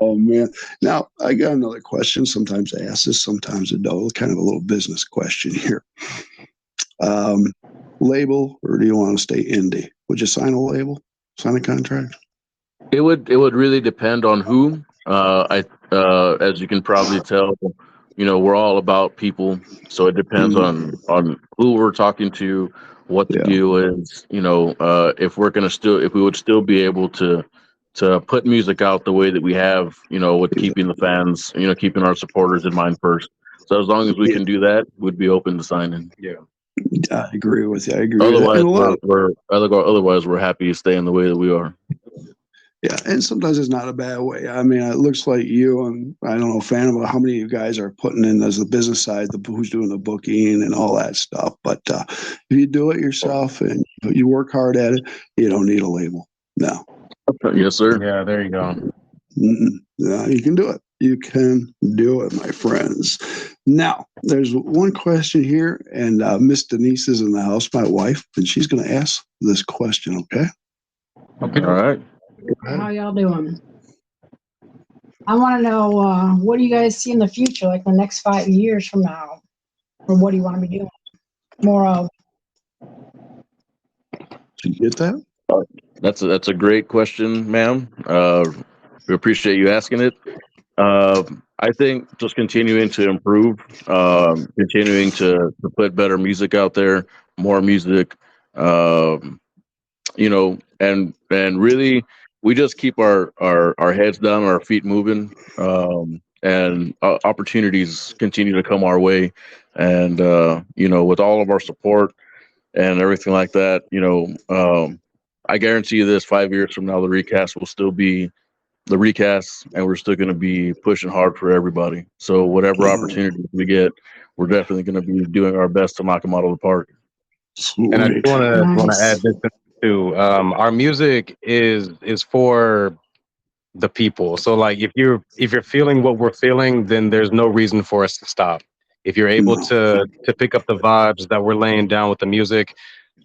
[SPEAKER 1] oh man. Now I got another question. Sometimes I ask this, sometimes I don't. Kind of a little business question here. Label, or do you want to stay indie? Would you sign a label? Sign a contract?
[SPEAKER 2] It would really depend on who. As you can probably tell, we're all about people, so it depends on who we're talking to, what the
[SPEAKER 1] Yeah.
[SPEAKER 2] deal is. If we would still be able to put music out the way that we have, with keeping the fans, keeping our supporters in mind first. So as long as we
[SPEAKER 1] Yeah,
[SPEAKER 2] can do that, we'd be open to signing.
[SPEAKER 3] Yeah.
[SPEAKER 1] I agree with you. I agree with that.
[SPEAKER 2] Otherwise,
[SPEAKER 1] And a lot of
[SPEAKER 2] we're happy to stay in the way that we are.
[SPEAKER 1] Yeah, and sometimes it's not a bad way. I mean, it looks like you and I don't know, Phantom, how many of you guys are putting in as the business side, who's doing the booking and all that stuff. But if you do it yourself and you work hard at it, you don't need a label. No.
[SPEAKER 2] Yes, sir.
[SPEAKER 3] Yeah, there you go.
[SPEAKER 1] No, you can do it. You can do it, my friends. Now, there's one question here, and Miss Denise is in the house, my wife, and she's going to ask this question, okay?
[SPEAKER 3] Okay.
[SPEAKER 2] All right.
[SPEAKER 4] How y'all doing? I want to know what do you guys see in the future, like the next 5 years from now, or what do you want to be doing more of?
[SPEAKER 1] Did you get that?
[SPEAKER 2] That's a great question, ma'am. We appreciate you asking it. I think just continuing to improve, continuing to put better music out there, more music, and really we just keep our heads down, our feet moving, and opportunities continue to come our way, and with all of our support and everything like that, I guarantee you this: 5 years from now, the recast will still be the recast, and we're still going to be pushing hard for everybody. So whatever opportunities we get, we're definitely going to be doing our best to knock them out of the park.
[SPEAKER 3] And I just
[SPEAKER 1] Sweet.
[SPEAKER 3] want to add
[SPEAKER 4] Nice.
[SPEAKER 3] this too. Our music is for the people. So like if you're feeling what we're feeling, then there's no reason for us to stop. If you're able
[SPEAKER 1] No,
[SPEAKER 3] to pick up the vibes that we're laying down with the music,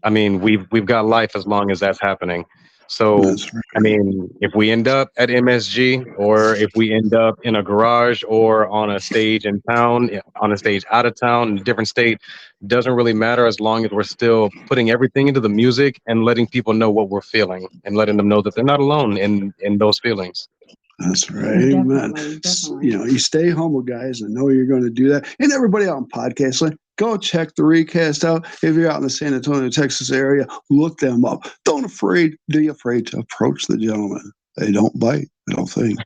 [SPEAKER 3] I mean, we've got life as long as that's happening. So,
[SPEAKER 1] that's right.
[SPEAKER 3] I mean, if we end up at MSG or if we end up in a garage or on a stage in town, on a stage out of town, in a different state, doesn't really matter as long as we're still putting everything into the music and letting people know what we're feeling and letting them know that they're not alone in those feelings.
[SPEAKER 1] That's right. Amen.
[SPEAKER 4] Definitely.
[SPEAKER 1] You stay humble, guys, and know you're going to do that. And everybody out in podcast land, go check the recast out. If you're out in the San Antonio, Texas area, look them up. Don't be afraid to approach the gentleman. They don't bite, I don't think.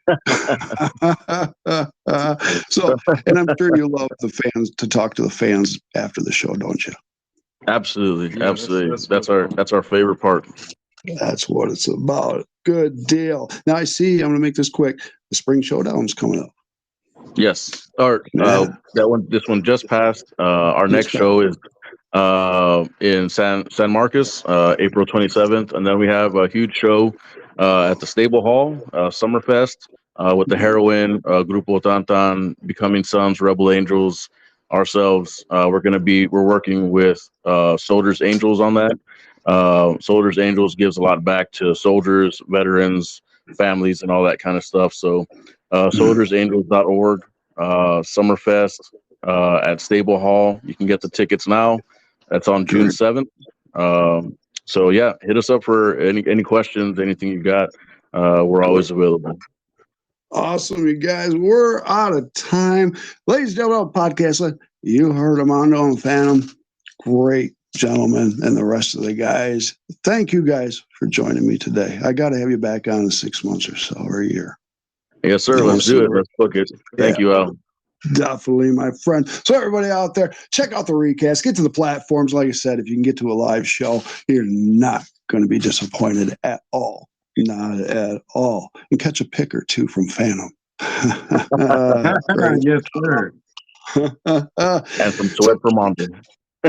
[SPEAKER 1] So, and I'm sure you love the fans to talk to the fans after the show, don't you?
[SPEAKER 2] Absolutely,
[SPEAKER 3] Yeah,
[SPEAKER 2] absolutely. That's our favorite part.
[SPEAKER 1] That's what it's about. Good deal. Now I see. I'm going to make this quick. The Spring Showdown's coming up.
[SPEAKER 2] Yes. Or
[SPEAKER 1] Yeah.
[SPEAKER 2] this one just passed. Our next show is in San Marcos, April 27th, and then we have a huge show at the Stable Hall, Summerfest, with the Heroine, Grupo Tantan, Becoming Sons, Rebel Angels, ourselves. We're working with Soldiers Angels on that. Soldiers Angels gives a lot back to soldiers, veterans, families, and all that kind of stuff. So, soldiersangels.org, Summerfest at Stable Hall. You can get the tickets now. That's on June 7th. So yeah, hit us up for any questions, anything you got. We're always available.
[SPEAKER 1] Awesome, you guys. We're out of time. Ladies and gentlemen, podcast, you heard Armando and Phantom. Great gentlemen and the rest of the guys. Thank you guys for joining me today. I got to have you back on in 6 months or so, or a year.
[SPEAKER 2] Yes, sir. Let's do it. Let's book it. Thank you, Al.
[SPEAKER 1] Definitely, my friend. So everybody out there, check out the recast. Get to the platforms. Like I said, if you can get to a live show, you're not going to be disappointed at all. Not at all. And catch a pick or two from Phantom.
[SPEAKER 3] Yes, sir.
[SPEAKER 2] And some sweat from Mondo.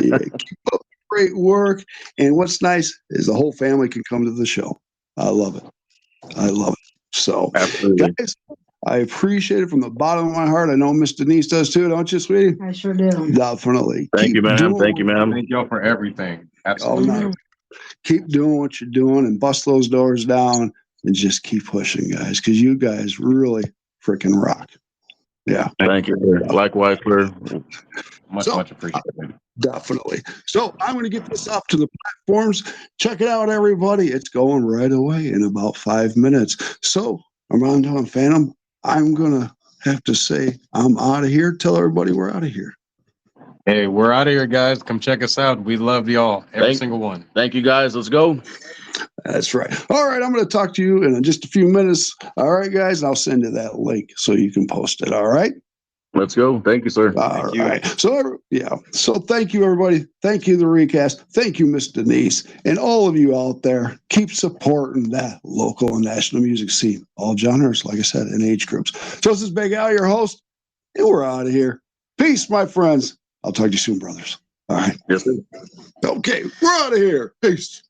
[SPEAKER 1] Yeah, keep up great work. And what's nice is the whole family can come to the show. I love it. I love it. So,
[SPEAKER 2] absolutely,
[SPEAKER 1] guys, I appreciate it from the bottom of my heart. I know Miss Denise does too, don't you, sweetie?
[SPEAKER 4] I sure do.
[SPEAKER 1] Definitely.
[SPEAKER 2] Thank you, ma'am. Thank you, ma'am.
[SPEAKER 3] Thank y'all for everything.
[SPEAKER 1] Oh,
[SPEAKER 3] Absolutely.
[SPEAKER 1] no. Keep doing what you're doing and bust those doors down and just keep pushing, guys, because you guys really freaking rock. Yeah.
[SPEAKER 2] Thank you, sir. Likewise, sir.
[SPEAKER 3] Much appreciated.
[SPEAKER 1] Definitely. So I'm going to get this up to the platforms. Check it out, everybody. It's going right away in about 5 minutes. So, Armando and Phantom, I'm going to have to say I'm out of here. Tell everybody we're out of here.
[SPEAKER 3] Hey, we're out of here, guys. Come check us out. We love y'all, every single one.
[SPEAKER 2] Thank you, guys. Let's go.
[SPEAKER 1] That's right. All right, I'm going to talk to you in just a few minutes. All right, guys, I'll send you that link so you can post it. All right?
[SPEAKER 2] Let's go. Thank you, sir.
[SPEAKER 1] All right. So, yeah. So thank you, everybody. Thank you, the Recast. Thank you, Miss Denise. And all of you out there, keep supporting that local and national music scene. All genres, like I said, and age groups. So this is Big Al, your host, and we're out of here. Peace, my friends. I'll talk to you soon, brothers. All right.
[SPEAKER 2] Yes, sir.
[SPEAKER 1] Okay, we're out of here. Peace.